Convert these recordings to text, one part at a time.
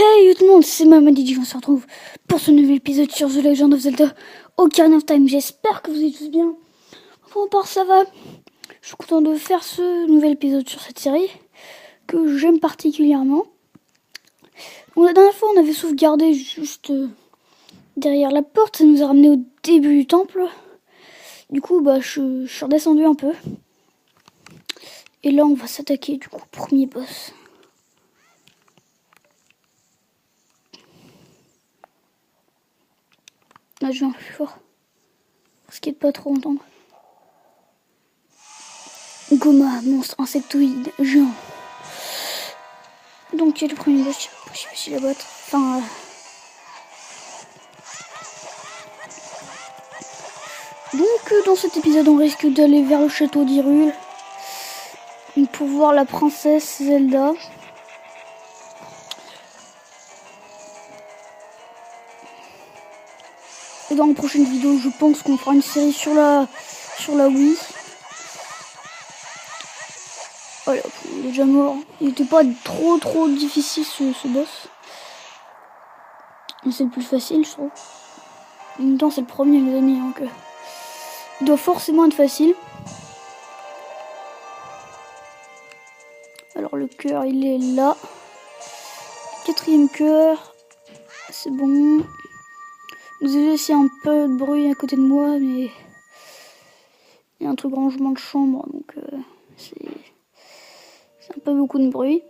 Hey tout le monde, c'est Mamadi, on se retrouve pour ce nouvel épisode sur The Legend of Zelda Ocarina of Time. J'espère que vous êtes tous bien. Pour ma part, ça va. Je suis content de faire ce nouvel épisode sur cette série que j'aime particulièrement. Bon, la dernière fois, on avait sauvegardé juste derrière la porte. Ça nous a ramené au début du temple. Du coup, je suis redescendu un peu. Et là, on va s'attaquer du coup au premier boss. Là, je vais un peu plus fort. Parce qu'il n'y a pas trop entendre. Goma, monstre insectoïde géant. Donc, il y a le premier boss. Je sais pas si la boîte. Enfin. Donc, dans cet épisode, on risque d'aller vers le château d'Hyrule pour voir la princesse Zelda. Et dans la prochaine vidéo, je pense qu'on fera une série sur la Wii. Voilà, il est déjà mort. Il n'était pas trop difficile ce boss. Mais c'est le plus facile, je trouve. En même temps, c'est le premier, mes amis. Donc, il doit forcément être facile. Alors, le cœur, il est là. Quatrième cœur. C'est bon. Désolé s'il y a un peu de bruit à côté de moi, mais il y a un truc rangement de chambre, donc c'est un peu beaucoup de bruit.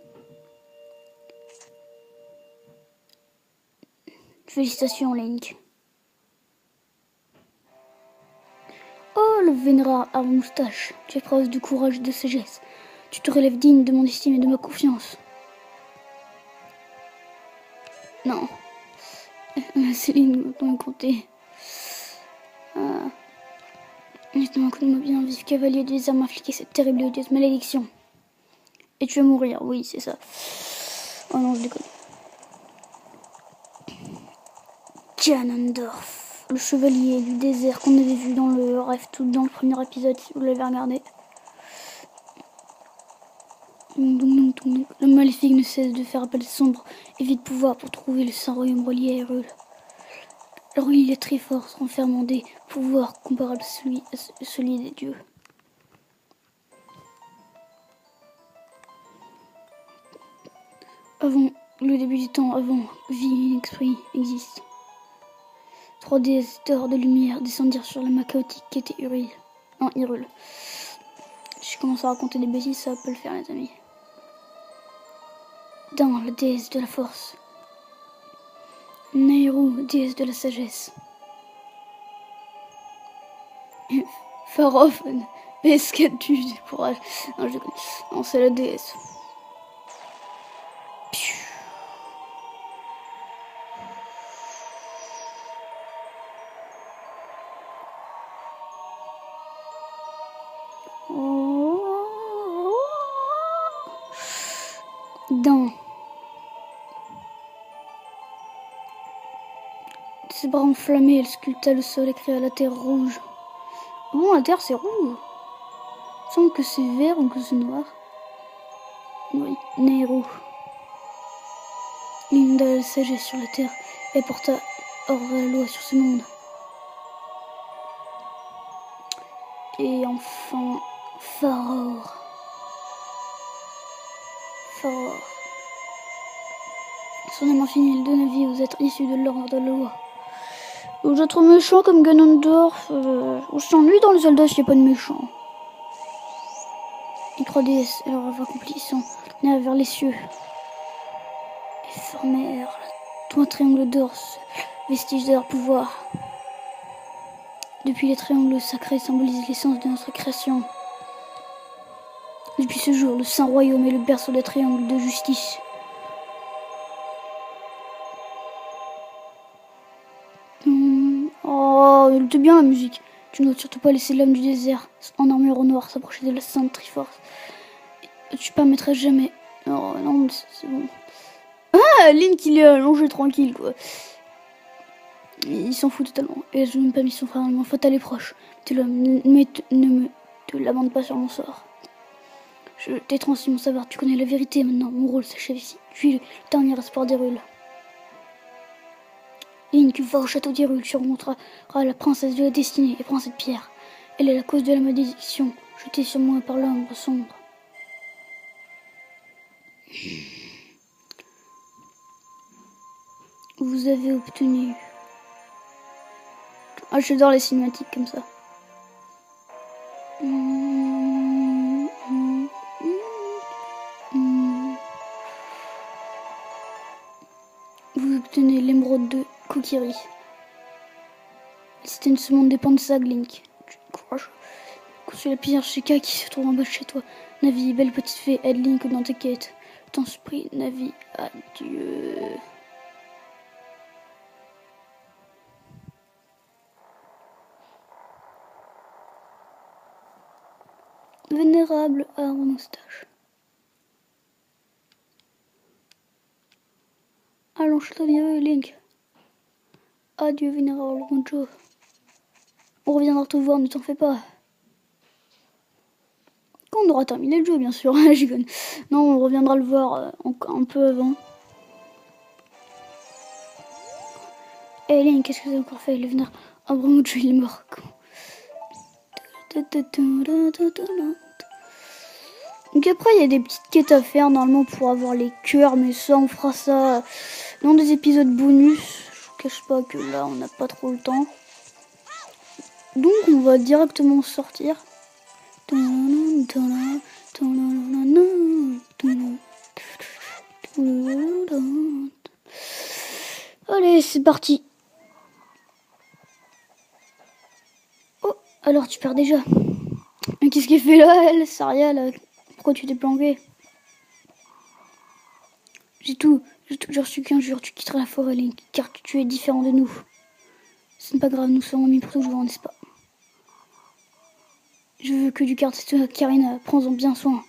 Félicitations, Link. Oh, le vénérable à moustache, tu es preuve de courage et de sagesse. Tu te relèves digne de mon estime et de ma confiance. Non. Céline, maintenant compter. Maintenant, écoute-moi bien, vif cavalier du désert m'a infliqué cette terrible et odieuse malédiction. Et tu vas mourir, oui, c'est ça. Oh non, je déconne. Ganondorf, le chevalier du désert qu'on avait vu dans le rêve tout dans le premier épisode, si vous l'avez regardé. Le maléfique ne cesse de faire appel sombre et vide pouvoir pour trouver le saint royaume relié à Hyrule. Alors il est très fort, renfermant des pouvoirs comparables à celui des dieux. Avant le début du temps, avant vie et esprit existe. 3 déesses d'or de lumière descendirent sur la main chaotique qui était Hyrule. Non, Hyrule. Si je commence à raconter des bêtises, ça peut le faire, les amis. Dans la déesse de la force. Nehru, déesse de la sagesse. Pharophone, escadre du courage. Non, je déconne. Non, c'est la déesse. Dans ses bras enflammés, elle sculpta le sol et créa la terre rouge. Bon, la terre c'est rouge. Il semble que c'est vert ou que c'est noir. Oui, Nehru. L'inda la sagesse sur la terre et porta hors la loi sur ce monde. Et enfin, Faror. Son âme infinie, il donne vie aux êtres issus de l'ordre de la loi. Aux autres méchants comme Ganondorf, on s'ennuie dans les Zelda s'il n'y a pas de méchants. Les 3 déesses et leurs accomplissants tournèrent vers les cieux et formèrent un triangle d'or, vestige de leur pouvoir. Depuis les triangles sacrés symbolisent l'essence de notre création. Depuis ce jour, le Saint Royaume est le berceau des triangles de justice. Oh, elle était bien la musique. Tu ne dois surtout pas laisser l'homme du désert en armure au noir s'approcher de la Sainte Triforce. Tu permettrais jamais. Oh non, c'est bon. Ah, Link il est allongé tranquille quoi. Il s'en fout totalement. Et je n'ai même pas mis son frère allemand. Fatal est proche. Ne me te lamente pas sur mon sort. Je t'ai transmis mon savoir. Tu connais la vérité maintenant. Mon rôle s'achève ici. Tu es le dernier espoir d'Hyrule. Link va au château d'Hyrule, tu rencontreras la princesse de la destinée et prends cette pierre. Elle est la cause de la malédiction jetée sur moi par l'ombre sombre. Vous avez obtenu... Ah, j'adore les cinématiques comme ça. Vous obtenez l'émeraude de Kokiri. C'était une seconde dépend de ça, Link. Courage. Conçu la pierre Sheikah qui se trouve en bas de chez toi. Navi, belle petite fée, aide Link dans tes quêtes. T'en supplie, Navi, adieu. Vénérable arbre moustache. Allons, je te dirai, Link. Adieu, vénérable, bonjour. On reviendra te voir, ne t'en fais pas. Quand on aura terminé le jeu, bien sûr. Non, on reviendra le voir un peu avant. Eh Link, qu'est-ce que t'as encore fait? Le vénérable arbre moustache, il est mort. Donc après, il y a des petites quêtes à faire normalement pour avoir les cœurs, mais ça, on fera ça dans des épisodes bonus. Je vous cache pas que là, on n'a pas trop le temps. Donc, on va directement sortir. Allez, c'est parti. Oh, alors tu perds déjà. Mais qu'est-ce qu'elle fait là, elle, Saria, là? Pourquoi tu t'es planqué? J'ai toujours su qu'un jour tu quitteras la forêt, Link, car tu es différent de nous. Ce n'est pas grave, nous serons amis pour toujours, n'est-ce pas? Je veux que tu gardes cette Karina, prends-en bien soin.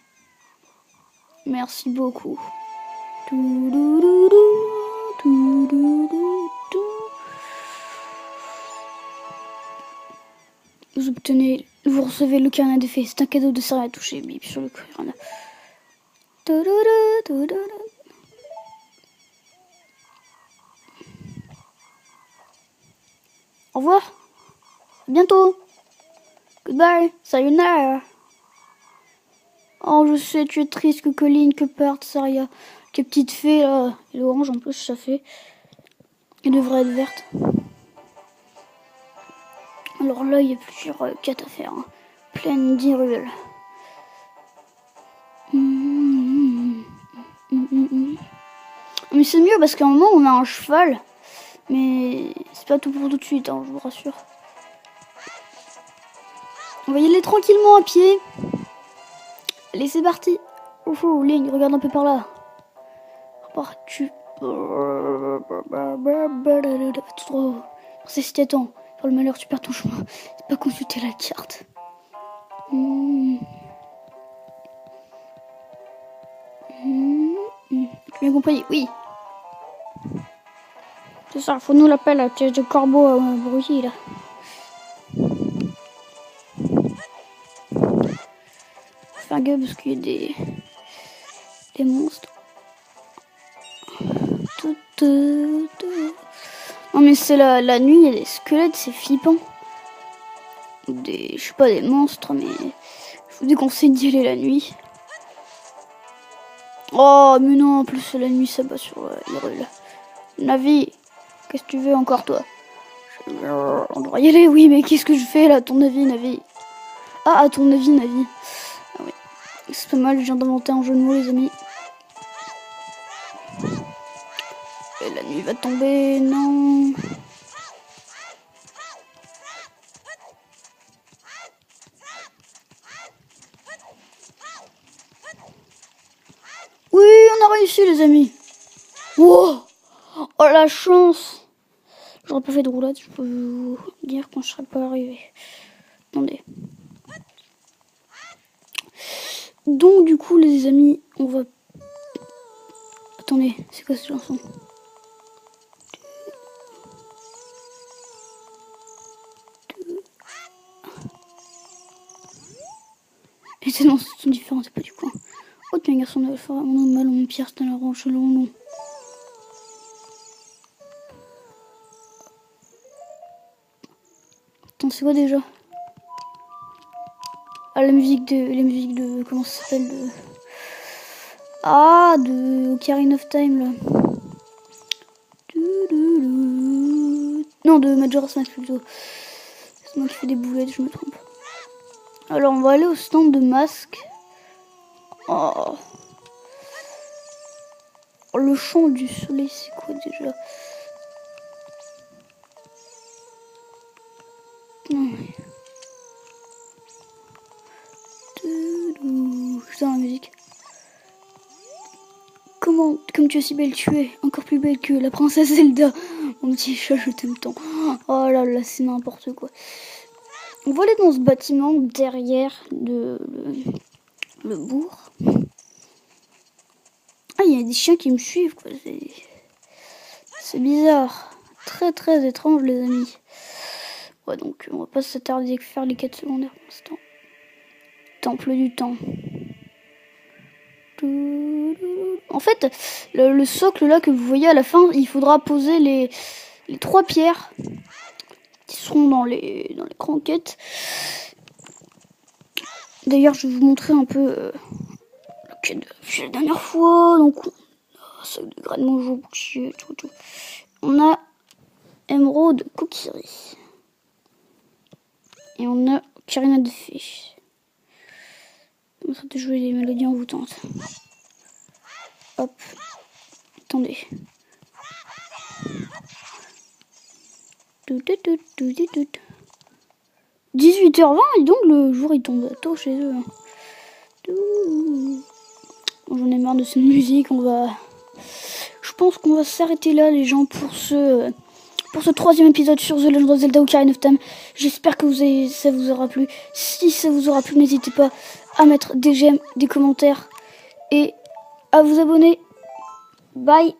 Merci beaucoup. Vous recevez le Karina de fée, c'est un cadeau de Saria à toucher, bip sur le Karina. Au revoir. À bientôt. Goodbye. Sayonara. Oh, je sais, tu es triste que Colline, que parte, Saria. Quelle petite fée, là. Elle est orange en plus, ça fait. Elle devrait être verte. Alors là, il y a plusieurs quêtes à faire. Hein. Pleine d'Hyrule. Mais c'est mieux parce qu'à un moment, on a un cheval. Mais c'est pas tout pour tout de suite, hein, je vous rassure. On va y aller tranquillement à pied. Allez, c'est parti. Oh, Link, regarde un peu par là. Tu... Tout droit. C'est si t'attends. Par le malheur, tu perds ton chemin. C'est pas consulter la carte. Tu as bien compris? Oui. C'est ça, faut nous l'appeler la pièce de corbeau brouillé là. Faire gaffe parce qu'il y a des monstres. Non mais c'est la nuit, il y a des squelettes, c'est flippant. Je sais pas, des monstres, mais je vous déconseille d'y aller la nuit. Oh mais non, en plus la nuit ça bat sur Hyrule. Navi, qu'est-ce que tu veux encore toi? On doit y aller, oui, mais qu'est-ce que je fais là, à ton avis, Navi? Ah, à ton avis, Navi. Ah oui, c'est pas mal, je viens d'inventer un jeu de mots, les amis. Et la nuit va tomber, non. Oui, on a réussi, les amis. Oh, oh la chance. J'aurais pas fait de roulade, je peux vous dire quand je serais pas arrivé. Attendez. Donc du coup les amis, on va... Attendez, c'est quoi cette chanson? Les annonces sont différentes, c'est pas du coin. Oh, tu es un garçon de la forêt, mon nom mal, mon pierre, c'est un orange long long. Attends, c'est quoi déjà? Ah, la musique de comment ça s'appelle de... Ah, de Ocarina of Time, là. Non, de Majora's Mask, plutôt. C'est moi qui fais des boulettes, je me trompe. Alors, on va aller au stand de masques. Oh. Le chant du soleil, c'est quoi déjà? Putain, la musique. Comme tu es si belle, tu es encore plus belle que la princesse Zelda. Mon petit chat, je t'aime tant. Oh là là, c'est n'importe quoi. On va aller dans ce bâtiment derrière le bourg. Ah, il y a des chiens qui me suivent, quoi. C'est bizarre. Très très étrange, les amis. Ouais, donc on va pas s'attarder à faire les quêtes secondaires pour l'instant. Temple du temps. En fait, le socle là que vous voyez à la fin, il faudra poser les 3 pierres qui seront dans les croquettes. D'ailleurs, je vais vous montrer un peu la dernière fois. Donc, sac de graines mojo, tout. On a émeraude kokiri. Et on a Ocarina de Fée. On va de jouer les mélodies envoûtantes. Hop. Attendez. 18h20 et donc le jour il tombe tôt chez eux. J'en ai marre de cette musique. Je pense qu'on va s'arrêter là, les gens, pour ce 3e épisode sur The Legend of Zelda Ocarina of Time. J'espère que ça vous aura plu. Si ça vous aura plu, n'hésitez pas à mettre des j'aime, des commentaires et à vous abonner. Bye.